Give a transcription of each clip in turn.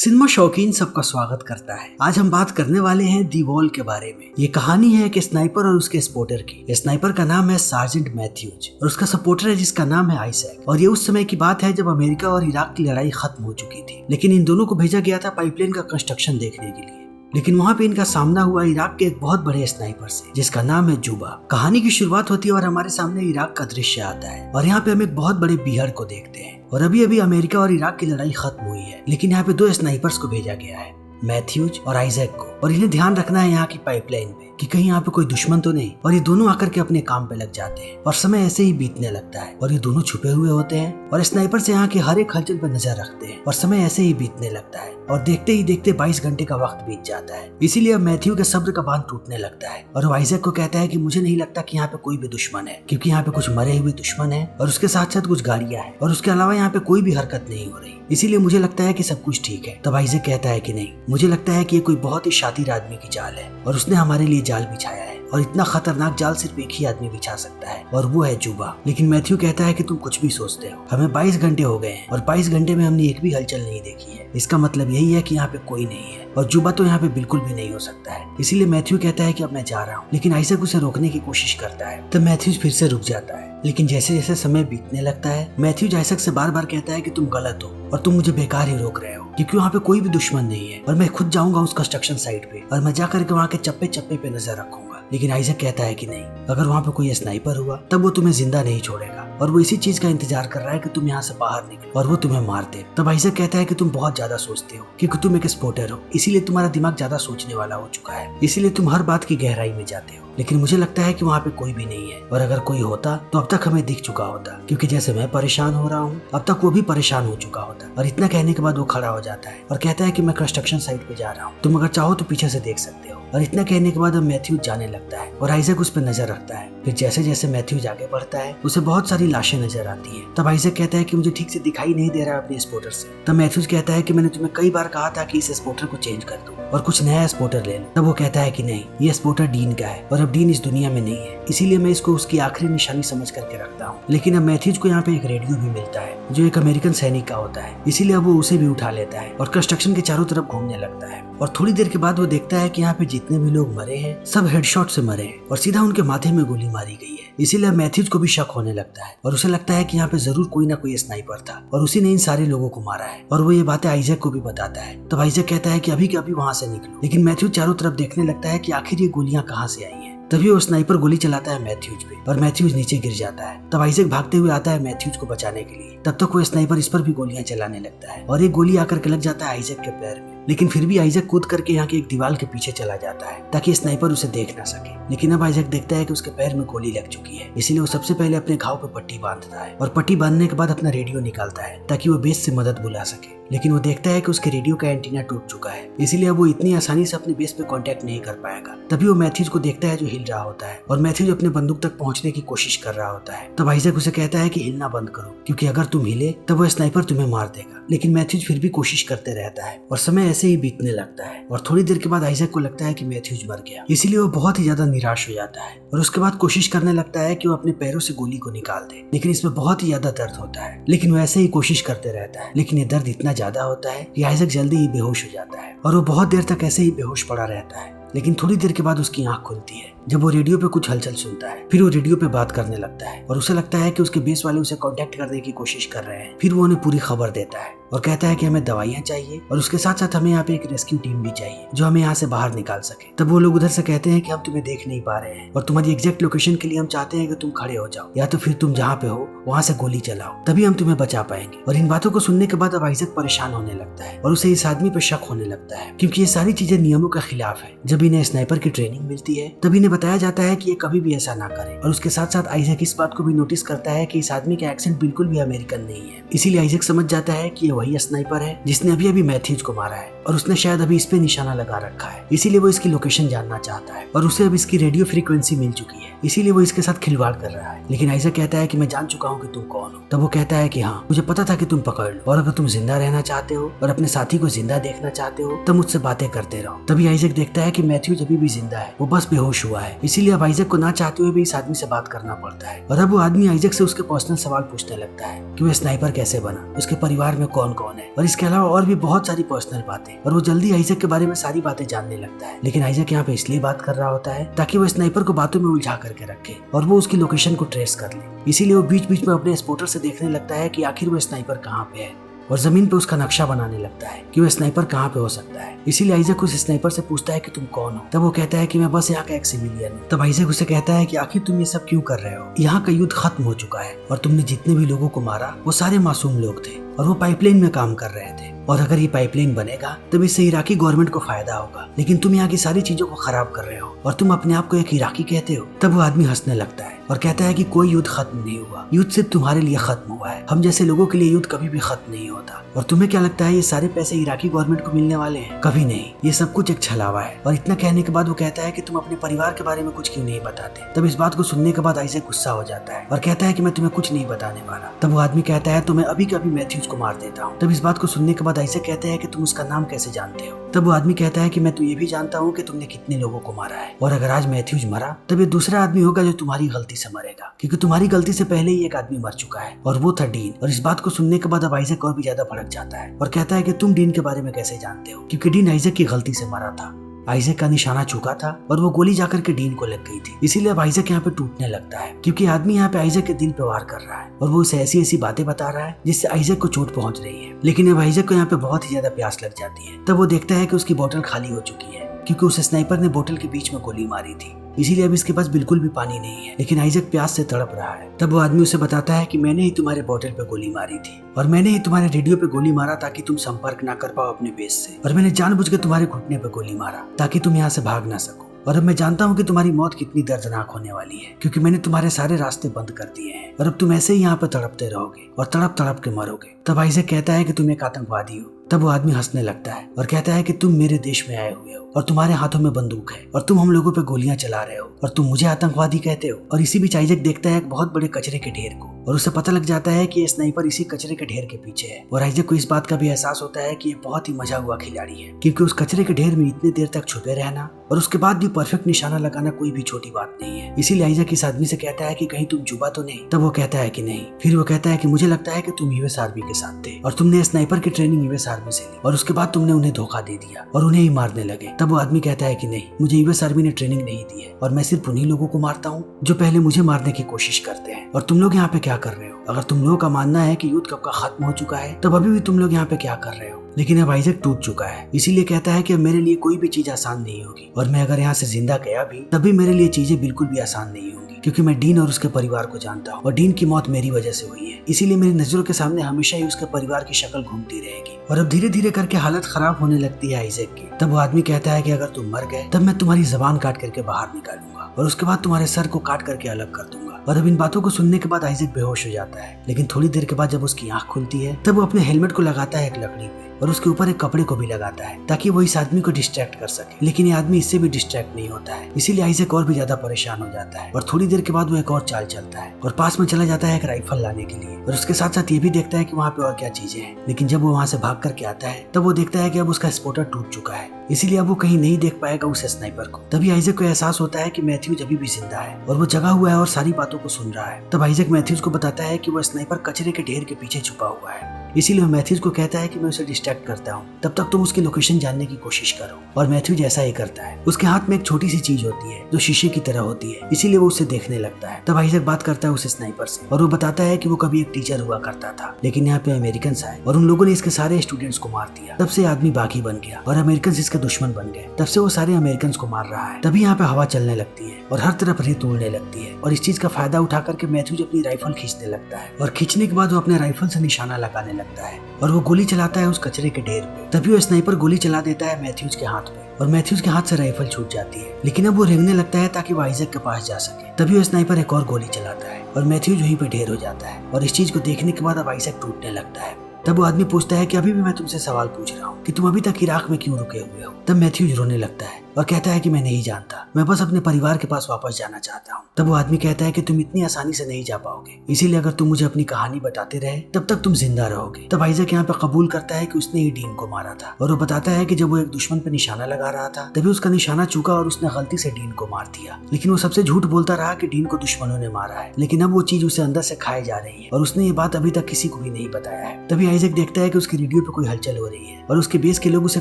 Cinema शौकीन सबका स्वागत करता है। आज हम बात करने वाले हैं दी वॉल के बारे में। ये कहानी है एक स्नाइपर और उसके सपोर्टर की। स्नाइपर का नाम है सार्जेंट मैथ्यूज और उसका सपोर्टर है जिसका नाम है आइजैक। और ये उस समय की बात है जब अमेरिका और इराक की लड़ाई खत्म हो चुकी थी, लेकिन इन दोनों को भेजा गया था पाइपलाइन का कंस्ट्रक्शन देखने के लिए। लेकिन वहाँ पे इनका सामना हुआ इराक के एक बहुत बड़े स्नाइपर से जिसका नाम है जुबा। कहानी की शुरुआत होती है और हमारे सामने इराक का दृश्य आता है और यहाँ पे हम एक बहुत बड़े बीहड़ को देखते हैं। और अभी अभी अमेरिका और इराक की लड़ाई खत्म हुई है, लेकिन यहाँ पे दो स्नाइपर्स को भेजा गया है, मैथ्यूज और आइजैक को। और इन्हें ध्यान रखना है यहाँ की पाइपलाइन पे कि कहीं यहाँ पे कोई दुश्मन तो नहीं। और ये दोनों आकर के अपने काम पे लग जाते हैं और समय ऐसे ही बीतने लगता है और ये दोनों छुपे हुए होते हैं और स्नाइपर से यहाँ के हर एक हलचल पर नजर रखते हैं और समय ऐसे ही बीतने लगता है और देखते ही देखते 22 घंटे का वक्त बीत जाता है। इसीलिए अब मैथ्यू के सब्र का बांध टूटने लगता है और वो आइजैक को कहता है कि मुझे नहीं लगता कि यहाँ पे कोई भी दुश्मन है, क्योंकि यहाँ पे कुछ मरे हुए दुश्मन है और उसके साथ साथ कुछ गाड़ियां हैं और उसके अलावा यहाँ पे कोई भी हरकत नहीं हो रही। इसीलिए मुझे लगता है कि सब कुछ ठीक है। तब आइजैक कहता है कि नहीं, मुझे लगता है कि ये कोई बहुत ही शातिर आदमी की जाल है और उसने हमारे लिए जाल बिछाया है और इतना खतरनाक जाल सिर्फ एक ही आदमी बिछा सकता है और वो है जुबा। लेकिन मैथ्यू कहता है कि तुम कुछ भी सोचते हो, हमें 22 घंटे हो गए हैं और 22 घंटे में हमने एक भी हलचल नहीं देखी है। इसका मतलब यही है कि यहाँ पे कोई नहीं है और जुबा तो यहाँ पे बिल्कुल भी नहीं हो सकता है। इसीलिए मैथ्यू कहता है कि अब मैं जा रहा हूँ, लेकिन आइजैक उसे रोकने की कोशिश करता है। तब मैथ्यूज फिर से रुक जाता है, लेकिन जैसे जैसे समय बीतने लगता है मैथ्यूज आइजैक से बार बार कहता है कि तुम गलत हो और तुम मुझे बेकार ही रोक रहे हो, क्योंकि वहाँ पे कोई भी दुश्मन नहीं है और मैं खुद जाऊंगा उस कंस्ट्रक्शन साइट पे और मैं जाकर के वहाँ के चप्पे चप्पे पे नजर रखूंगा। लेकिन आइजैक कहता है कि नहीं, अगर वहाँ पे कोई स्नाइपर हुआ तब वो तुम्हें जिंदा नहीं छोड़ेगा और वो इसी चीज का इंतजार कर रहा है कि तुम यहाँ से बाहर निकलो और वो तुम्हें मार दे। तब आइजैक कहता है कि तुम बहुत ज्यादा सोचते हो, क्योंकि तुम एक स्पोर्टर हो, इसीलिए तुम्हारा दिमाग ज्यादा सोचने वाला हो चुका है, इसीलिए तुम हर बात की गहराई में जाते हो। लेकिन मुझे लगता है कि वहाँ पे कोई भी नहीं है और अगर कोई होता तो अब तक हमें दिख चुका होता, क्योंकि जैसे मैं परेशान हो रहा हूँ अब तक वो भी परेशान हो चुका होता। और इतना कहने के बाद वो खड़ा हो जाता है और कहता है कि मैं कंस्ट्रक्शन साइट पे जा रहा हूँ, तुम अगर चाहो तो पीछे से देख सकते हो। और इतना कहने के बाद अब मैथ्यूज जाने लगता है और आइजैक उस पर नजर रखता है। फिर जैसे जैसे मैथ्यूज आगे बढ़ता है उसे बहुत सारी लाशें नजर आती हैं। तब आइजैक कहता है कि मुझे ठीक से दिखाई नहीं दे रहा अपने स्पोर्टर से। तब मैथ्यूज कहता है कि मैंने तुम्हें कई बार कहा था कि इस स्पोर्टर को चेंज कर दो और कुछ नया स्पोर्टर ले लो। तब वो कहता है कि नहीं, ये स्पोर्टर डीन का है और अब डीन इस दुनिया में नहीं है, इसीलिए मैं इसको उसकी आखिरी निशानी समझ करके रखता हूँ। लेकिन अब मैथ्यूज को यहाँ पे एक रेडियो भी मिलता है जो एक अमेरिकन सैनिक का होता है, इसीलिए अब वो उसे भी उठा लेता है और कंस्ट्रक्शन के चारों तरफ घूमने लगता है। और थोड़ी देर के बाद वो देखता है कि यहाँ पे जितने भी लोग मरे हैं सब हेडशॉट से मरे हैं और सीधा उनके माथे में गोली मारी गई है। इसीलिए मैथ्यूज को भी शक होने लगता है और उसे लगता है कि यहाँ पे जरूर कोई ना कोई स्नाइपर था और उसी ने इन सारे लोगों को मारा है। और वो ये बातें आइजैक को भी बताता है। तब आइजैक कहता है कि अभी के अभी वहाँ से निकलो। लेकिन मैथ्यूज चारों तरफ देखने लगता है कि आखिर ये गोलियां कहाँ से आई हैं। तभी वो स्नाइपर गोली चलाता है मैथ्यूज पे और मैथ्यूज नीचे गिर जाता है। तब आइजैक भागते हुए आता है मैथ्यूज को बचाने के लिए। तब तक वो स्नाइपर इस पर भी गोलियां चलाने लगता है और एक गोली आकर के लग जाता है आइजैक के पैर में। लेकिन फिर भी आइजैक कूद करके यहाँ के एक दीवार के पीछे चला जाता है ताकि स्नाइपर उसे देख ना सके। लेकिन अब आइजैक देखता है कि उसके पैर में गोली लग चुकी है, इसीलिए वो सबसे पहले अपने घाव पे पट्टी बांधता है और पट्टी बांधने के बाद अपना रेडियो निकालता है ताकि वो बेस से मदद बुला सके। लेकिन वो देखता है कि उसके रेडियो का एंटीना टूट चुका है, इसीलिए वो इतनी आसानी से अपने बेस पे कांटेक्ट नहीं कर पाएगा। तभी वो मैथ्यूज को देखता है जो हिल रहा होता है और मैथ्यूज अपने बंदूक तक पहुंचने की कोशिश कर रहा होता है। तब आइजैक उसे कहता है कि हिलना बंद करो, क्योंकि अगर तुम हिले तब वो स्नाइपर तुम्हें मार देगा। लेकिन मैथ्यूज फिर भी कोशिश करते रहता है और समय ऐसे ही बीतने लगता है। और थोड़ी देर के बाद आइजैक को लगता है कि मैथ्यूज मर गया, इसीलिए वो बहुत ही ज्यादा निराश हो जाता है और उसके बाद कोशिश करने लगता है कि वो अपने पैरों से गोली को निकाल दे। लेकिन इसमें बहुत ही ज्यादा दर्द होता है, लेकिन वो ऐसे ही कोशिश करते रहता है। लेकिन ये दर्द इतना ज्यादा होता है कि आइजैक जल्दी ही बेहोश हो जाता है और वो बहुत देर तक ऐसे ही बेहोश पड़ा रहता है। लेकिन थोड़ी देर के बाद उसकी आंख खुलती है जब वो रेडियो पे कुछ हलचल सुनता है। फिर वो रेडियो पे बात करने लगता है और उसे लगता है कि उसके बेस वाले उसे कांटेक्ट करने की कोशिश कर रहे हैं। फिर वो उन्हें पूरी खबर देता है और कहता है कि हमें दवाइयाँ चाहिए और उसके साथ साथ हमें यहाँ पे एक रेस्क्यू टीम भी चाहिए जो हमें यहाँ से बाहर निकाल सके। तब वो लोग उधर से कहते हैं कि हम तुम्हें देख नहीं पा रहे हैं और तुम्हारी एग्जैक्ट लोकेशन के लिए हम चाहते हैं कि तुम खड़े हो जाओ, या तो फिर तुम जहाँ पे हो वहाँ से गोली चलाओ, तभी हम तुम्हें बचा पाएंगे। और इन बातों को सुनने के बाद अब आइजैक परेशान होने लगता है और उसे इस आदमी पे शक होने लगता है, क्योंकि ये सारी चीजें नियमों के खिलाफ है। जब इन्हें स्नाइपर की ट्रेनिंग मिलती है तब इन्हें बताया जाता है कि ये कभी भी ऐसा ना करे। और उसके साथ साथ आइजैक इस बात को भी नोटिस करता है कि इस आदमी का एक्सेंट बिल्कुल भी अमेरिकन नहीं है। इसीलिए आइजैक समझ जाता है कि ये वही स्नाइपर है जिसने अभी अभी मैथ्यूज को मारा है और उसने शायद अभी इस पे निशाना लगा रखा है, इसीलिए वो इसकी लोकेशन जानना चाहता है। और उसे अब इसकी रेडियो फ्रीक्वेंसी मिल चुकी है, इसीलिए वो इसके साथ खिलवाड़ कर रहा है। लेकिन आइजैक कहता है कि मैं जान चुका हूँ कि तुम कौन हो। तब वो कहता है कि हाँ, मुझे पता था कि तुम पकड़ लो, और अगर तुम जिंदा रहना चाहते हो और अपने साथी को जिंदा देखना चाहते हो तो मुझसे बातें करते रहो। तभी आइजैक देखता है कि मैथ्यूज अभी भी जिंदा है, वो बस बेहोश हुआ है। इसीलिए अब आइजैक को ना चाहते हुए भी इस आदमी से बात करना पड़ता है। और अब वो आदमी आइजैक से उसके पर्सनल सवाल पूछने लगता है कि वो स्नाइपर कैसे बना, उसके परिवार में कौन कौन है, और इसके अलावा और भी बहुत सारी पर्सनल बातें। और वो जल्दी आइजैक के बारे में सारी बातें जानने लगता है। लेकिन आइजैक यहाँ पे इसलिए बात कर रहा होता है ताकि वो स्नाइपर को बातों में उलझा करके रखे और वो उसकी लोकेशन को ट्रेस कर ले। इसीलिए वो बीच बीच में अपने स्पॉटर से देखने लगता है कि आखिर वो स्नाइपर कहाँ पे है, और जमीन पे उसका नक्शा बनाने लगता है कि वो स्नाइपर कहाँ पे हो सकता है। इसीलिए आइजैक उस स्नाइपर से पूछता है कि तुम कौन हो। तब वो कहता है कि मैं बस यहाँ का एक सिविलियन हूँ। तब आइजैक उसे कहता है कि आखिर तुम ये सब क्यों कर रहे हो, यहाँ का युद्ध खत्म हो चुका है और तुमने जितने भी लोगों को मारा वो सारे मासूम लोग थे और वो पाइपलाइन में काम कर रहे थे, और अगर ये पाइपलाइन बनेगा तब इससे इराकी गवर्नमेंट को फायदा होगा, लेकिन तुम यहाँ की सारी चीजों को खराब कर रहे हो और तुम अपने आप को एक इराकी कहते हो। तब वो आदमी हंसने लगता है और कहता है कि कोई युद्ध खत्म नहीं हुआ, युद्ध सिर्फ तुम्हारे लिए खत्म हुआ है, हम जैसे लोगों के लिए युद्ध कभी भी खत्म नहीं होता। और तुम्हें क्या लगता है ये सारे पैसे इराकी गवर्नमेंट को मिलने वाले हैं? कभी नहीं, ये सब कुछ एक छलावा है। और इतना कहने के बाद वो कहता है कि तुम अपने परिवार के बारे में कुछ क्यों नहीं बताते। तब इस बात को सुनने के बाद आइजैक गुस्सा हो जाता है और कहता है कि मैं तुम्हें कुछ नहीं बताने वाला। तब वो आदमी कहता है तो मैं अभी के अभी मैथ्यूज को मार देता हूँ। तब इस बात को सुनने के बाद आइजैक कहते हैं कि तुम उसका नाम कैसे जानते हो। तब वो आदमी कहता है कि मैं तो ये भी जानता हूँ कि तुमने कितने लोगों को मारा है, और अगर आज मैथ्यूज मरा तब ये दूसरा आदमी होगा जो तुम्हारी गलती से मरेगा, क्योंकि तुम्हारी गलती से पहले ही एक आदमी मर चुका है और वो था डीन। और इस बात को सुनने के बाद अब आइजैक और भी ज्यादा भड़क जाता है और कहता है कि तुम डीन के बारे में कैसे जानते हो, क्योंकि डीन आइजैक की गलती से मरा था। आइजैक का निशाना चूका था और वो गोली जाकर के डीन को लग गई थी। इसीलिए अब आइजैक यहाँ पे टूटने लगता है, क्योंकि आदमी यहाँ पे आइजैक के दिल पे वार कर रहा है और वो उसे ऐसी ऐसी बातें बता रहा है जिससे आइजैक को चोट पहुंच रही है। लेकिन अब आइजैक को यहाँ पे बहुत ही ज्यादा प्यास लग जाती है। तब वो देखता है कि उसकी बोतल खाली हो चुकी है, क्योंकि उस स्नाइपर ने बोतल के बीच में गोली मारी थी। इसीलिए अब इसके पास बिल्कुल भी पानी नहीं है। लेकिन आइजैक प्यास से तड़प रहा है। तब वो आदमी उसे बताता है कि मैंने ही तुम्हारे बोतल पे गोली मारी थी और मैंने ही तुम्हारे रेडियो पे गोली मारा ताकि तुम संपर्क ना कर पाओ अपने बेस से, और मैंने जानबूझ के तुम्हारे घुटने पे गोली मारा ताकि तुम यहाँ से भाग ना सको। और अब मैं जानता हूँ कि तुम्हारी मौत कितनी दर्दनाक होने वाली है, क्योंकि मैंने तुम्हारे सारे रास्ते बंद कर दिए हैं और अब तुम ऐसे ही यहाँ पे तड़पते रहोगे और तड़प तड़प के मरोगे। तब आइजैक कहता है कि तुम एक आतंकवादी हो। तब वो आदमी हंसने लगता है और कहता है कि तुम मेरे देश में आए हुए हो और तुम्हारे हाथों में बंदूक है और तुम हम लोगों पे गोलियां चला रहे हो और तुम मुझे आतंकवादी कहते हो। और इसी बीच आइजैक देखता है एक बहुत बड़े कचरे के ढेर को और उसे पता लग जाता है कि ये स्नाइपर इसी कचरे के ढेर के पीछे है। और आइजैक को इस बात का भी एहसास होता है कि ये बहुत ही मजा हुआ खिलाड़ी है, क्योंकि उस कचरे के ढेर में इतनी देर तक छुपे रहना और उसके बाद भी परफेक्ट निशाना लगाना कोई भी छोटी बात नहीं है। इसीलिए आइजैक इस आदमी से कहता है कि कहीं तुम जुबा तो नहीं। तब वो कहता है कि नहीं। फिर वो कहता है कि मुझे लगता है कि तुम यूएस आर्मी के साथ थे और तुमने स्नाइपर की ट्रेनिंग यूएस आर्मी से ली और उसके बाद तुमने उन्हें धोखा दे दिया और उन्हें ही मारने लगे। तब वो आदमी कहता है कि नहीं, मुझे यूएस आर्मी ने ट्रेनिंग नहीं दी है और मैं सिर्फ उन्हीं लोगों को मारता हूँ जो पहले मुझे मारने की कोशिश करते हैं। और तुम लोग यहाँ पे क्या कर रहे हो? अगर तुम लोगों का मानना है कि युद्ध कब का खत्म हो चुका है तब अभी भी तुम लोग यहाँ पे क्या कर रहे हो? लेकिन अब आइजैक टूट चुका है, इसीलिए कहता है कि अब मेरे लिए कोई भी चीज आसान नहीं होगी और मैं अगर यहाँ से जिंदा गया भी तब भी मेरे लिए चीजें बिल्कुल भी आसान नहीं होंगी, क्योंकि मैं डीन और उसके परिवार को जानता हूँ और डीन की मौत मेरी वजह से हुई है। इसीलिए मेरी नजरों के सामने हमेशा ही उसके परिवार की शक्ल घूमती रहेगी। और अब धीरे धीरे करके हालत खराब होने लगती है आइजैक की। तब वो आदमी कहता है कि अगर तुम मर गए तब मैं तुम्हारी जबान काट करके बाहर निकालूंगा और उसके बाद तुम्हारे सर को काट करके अलग कर दूंगा। और अब इन बातों को सुनने के बाद आइजैक बेहोश हो जाता है। लेकिन थोड़ी देर के बाद जब उसकी आंख खुलती है तब वो अपने हेलमेट को लगाता है एक लकड़ी पे और उसके ऊपर एक कपड़े को भी लगाता है ताकि वो इस आदमी को डिस्ट्रैक्ट कर सके। लेकिन ये आदमी इससे भी डिस्ट्रैक्ट नहीं होता है, इसीलिए आइजैक और भी ज्यादा परेशान हो जाता है। और थोड़ी देर के बाद वो एक और चाल चलता है और पास में चला जाता है एक राइफल लाने के लिए और उसके साथ साथ ये भी देखता है कि वहाँ पे और क्या चीजें हैं। लेकिन जब वो वहाँ से भाग करके आता है तब वो देखता है कि अब उसका स्पॉटर टूट चुका है, इसीलिए अब वो कहीं नहीं देख पाएगा उस स्नाइपर को। तभी आइजैक को एहसास होता है कि मैथ्यूज अभी भी जिंदा है और वो जगा हुआ है और सारी बातों को सुन रहा है। तब आइजैक मैथ्यूज को बताता है कि वो स्नाइपर कचरे के ढेर के पीछे छुपा हुआ है, इसीलिए मैथ्यूज को कहता है कि मैं उसे डिस्ट्रैक्ट करता हूँ, तब तक तुम उसकी लोकेशन जानने की कोशिश करो। और मैथ्यूज ऐसा ही करता है। उसके हाथ में एक छोटी सी चीज होती है जो शीशे की तरह होती है, इसीलिए वो उसे देखने लगता है। तब आइजैक बात करता है उस स्नाइपर से और वो बताता है कि वो कभी एक टीचर हुआ करता था, लेकिन यहाँ पे अमेरिकन आए और उन लोगों ने इसके सारे स्टूडेंट्स को मार दिया। तब से आदमी बागी बन गया और अमेरिकन इसके दुश्मन बन गए। तब से वो सारे अमेरिकन को मार रहा है। तभी यहाँ पे हवा चलने लगती है और हर तरफ रेत उड़ने लगती है और इस चीज का फायदा उठा करके मैथ्यूज अपनी राइफल खींचने लगता है और खींचने के बाद वो अपने राइफल से निशाना लगाने लगता है और वो गोली चलाता है उस कचरे के ढेर पे। तभी वो स्नाइपर गोली चला देता है मैथ्यूज के हाथ पे और मैथ्यूज के हाथ से राइफल छूट जाती है। लेकिन अब वो रेंगने लगता है ताकि वो आइजैक के पास जा सके। तभी वो स्नाइपर एक और गोली चलाता है और मैथ्यूज वहीं पे ढेर हो जाता है और इस चीज को देखने के बाद अब आइजैक टूटने लगता है। तब वो आदमी पूछता है कि अभी भी मैं तुमसे सवाल पूछ रहा हूँ कि तुम अभी तक इराक में क्यों रुके हुए हो। तब मैथ्यूज रोने लगता है और कहता है कि मैं नहीं जानता, मैं बस अपने परिवार के पास वापस जाना चाहता हूँ। तब वो आदमी कहता है कि तुम इतनी आसानी से नहीं जा पाओगे, इसीलिए अगर तुम मुझे अपनी कहानी बताते रहे तब तक तुम जिंदा रहोगे। तब आइजैक यहाँ पे कबूल करता है कि उसने ही डीन को मारा था और वो बताता है कि जब वो एक दुश्मन पे निशाना लगा रहा था तभी उसका निशाना चूका और उसने गलती से डीन को मार दिया। लेकिन वो सबसे झूठ बोलता रहा कि डीन को दुश्मनों ने मारा है, लेकिन अब वो चीज उसे अंदर से खाए जा रही है और उसने ये बात अभी तक किसी को भी नहीं बताया है। तभी आइजैक देखता है कि उसकी रेडियो पे कोई हलचल हो रही है और उसके बेस के लोग उसे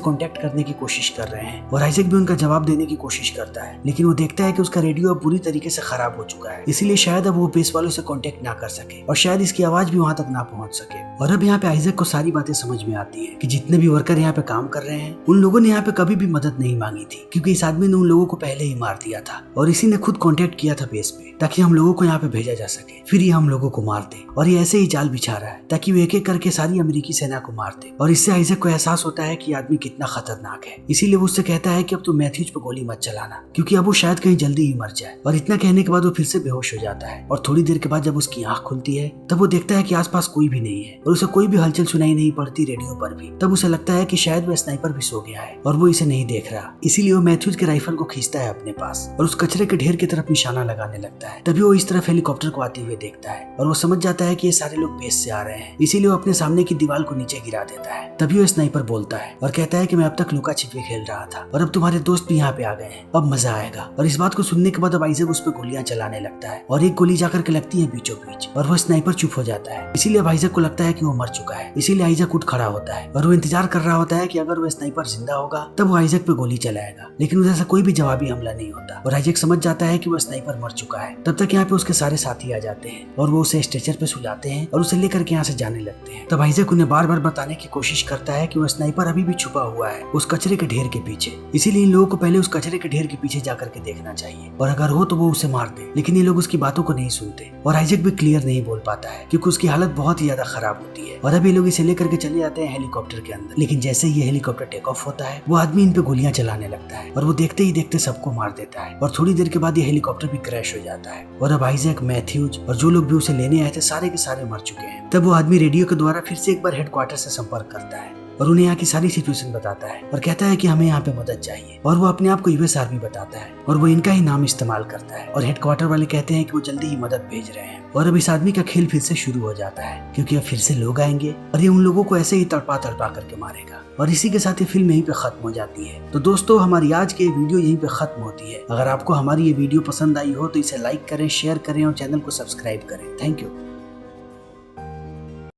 कांटेक्ट करने की कोशिश कर रहे हैं और आइजैक भी उनका जवाब देने की कोशिश करता है, लेकिन वो देखता है कि उसका रेडियो अब बुरी तरीके से खराब हो चुका है, इसीलिए शायद अब वो बेस वालों से कांटेक्ट ना कर सके और शायद इसकी आवाज भी वहां तक ना पहुंच सके। और अब यहाँ पे आइजैक को सारी बातें समझ में आती है कि जितने भी वर्कर यहाँ पे काम कर रहे हैं उन लोगों ने यहाँ पे कभी भी मदद नहीं मांगी थी, क्योंकि इस आदमी ने उन लोगों को पहले ही मार दिया था और इसी ने खुद कांटेक्ट किया था बेस पे ताकि हम लोगों को यहाँ पे भेजा जा सके, फिर ये हम लोगों को मार दे। और ये ऐसे ही जाल बिछा रहा है ताकि वो एक एक करके सारी अमेरिकी सेना को मार दे। और इससे आइजैक को एहसास होता है कि आदमी कितना खतरनाक है, इसीलिए वो उससे कहता है कि अब तू मैथ्यूज पे गोली मत चलाना, क्योंकि अब वो शायद कहीं जल्दी ही मर जाए। और इतना कहने के बाद वो फिर से बेहोश हो जाता है और थोड़ी देर के बाद जब उसकी आंख खुलती है तब वो देखता है कि आसपास कोई भी नहीं है और उसे कोई भी हलचल सुनाई नहीं पड़ती रेडियो पर भी। तब उसे लगता है कि शायद वो स्नाइपर भी सो गया है और वो इसे नहीं देख रहा, इसीलिए वो मैथ्यूज के राइफल को खींचता है अपने पास और उस कचरे के ढेर की तरफ निशाना लगाने लगता है। तभी वो इस तरफ हेलीकॉप्टर को आते हुए देखता है और वो समझ जाता है कि ये सारे लोग बेस से आ रहे हैं, इसीलिए वो अपने सामने की दीवार को नीचे गिरा देता है। तभी वो स्नाइपर बोलता है और कहता है कि मैं अब तक लुका छिपी खेल रहा था और अब तुम्हारे दोस्त भी यहाँ पे आ गए हैं, अब मजा आएगा। और इस बात को सुनने के बाद अब आइजैक उस पर गोलियां चलाने लगता है और एक गोली जाकर के लगती है बीचों बीच और वो स्नाइपर चुप हो जाता है, इसीलिए अब आइजैक को लगता है कि वो मर चुका है। इसीलिए आइजैक उठ खड़ा होता है और वो इंतजार कर रहा होता है कि अगर वो स्नाइपर जिंदा होगा तब वो आइजैक पे गोली चलाएगा, लेकिन उधर से कोई भी जवाबी हमला नहीं होता और आइजैक समझ जाता है कि वो स्नाइपर मर चुका है। तब तक यहाँ पे उसके सारे साथी आ जाते हैं और वो उसे स्ट्रेचर पे सुलाते हैं और उसे लेकर के यहाँ से जाने लगते हैं। तब आइजैक उन्हें बार बार बताने की कोशिश करता है कि वो स्नाइपर अभी भी छुपा हुआ है उस कचरे के ढेर के पीछे, इसीलिए इन लोगों को पहले उस कचरे के ढेर के पीछे जाकर के देखना चाहिए और अगर हो तो वो उसे मार दे। लेकिन ये लोग उसकी बातों को नहीं सुनते और आइजैक भी क्लियर नहीं बोल पाता है क्योंकि उसकी हालत बहुत ही ज्यादा खराब होती है। और अब ये लोग इसे लेकर के चले जाते हैं हेलीकॉप्टर के अंदर, लेकिन जैसे ही ये हेलीकॉप्टर टेक ऑफ होता है वो आदमी इन पे गोलियां चलाने लगता है और वो देखते ही देखते सबको मार देता है और थोड़ी देर के बाद ये हेलीकॉप्टर भी क्रैश हो जाता है और अब आइजैक, मैथ्यूज और जो लोग भी उसे लेने आए थे सारे के सारे मर चुके हैं। तब वो आदमी रेडियो के द्वारा फिर से एक बार हेडक्वार्टर से संपर्क करता है और उन्हें यहाँ की सारी सिचुएशन बताता है और कहता है कि हमें यहाँ पे मदद चाहिए और वो अपने आप को यूएस आर्मी बताता है और वो इनका ही नाम इस्तेमाल करता है और हेडक्वार्टर वाले कहते हैं कि वो जल्दी ही मदद भेज रहे हैं। और अब इस आदमी का खेल फिर से शुरू हो जाता है क्योंकि अब फिर से लोग आएंगे और ये उन लोगों को ऐसे ही तड़पा तड़पा करके मारेगा और इसी के साथ ये फिल्म यहीं पे खत्म हो जाती है। तो दोस्तों हमारी आज की वीडियो यहीं पे खत्म होती है। अगर आपको हमारी ये वीडियो पसंद आई हो तो इसे लाइक करें, शेयर करें और चैनल को सब्सक्राइब करें। Thank you.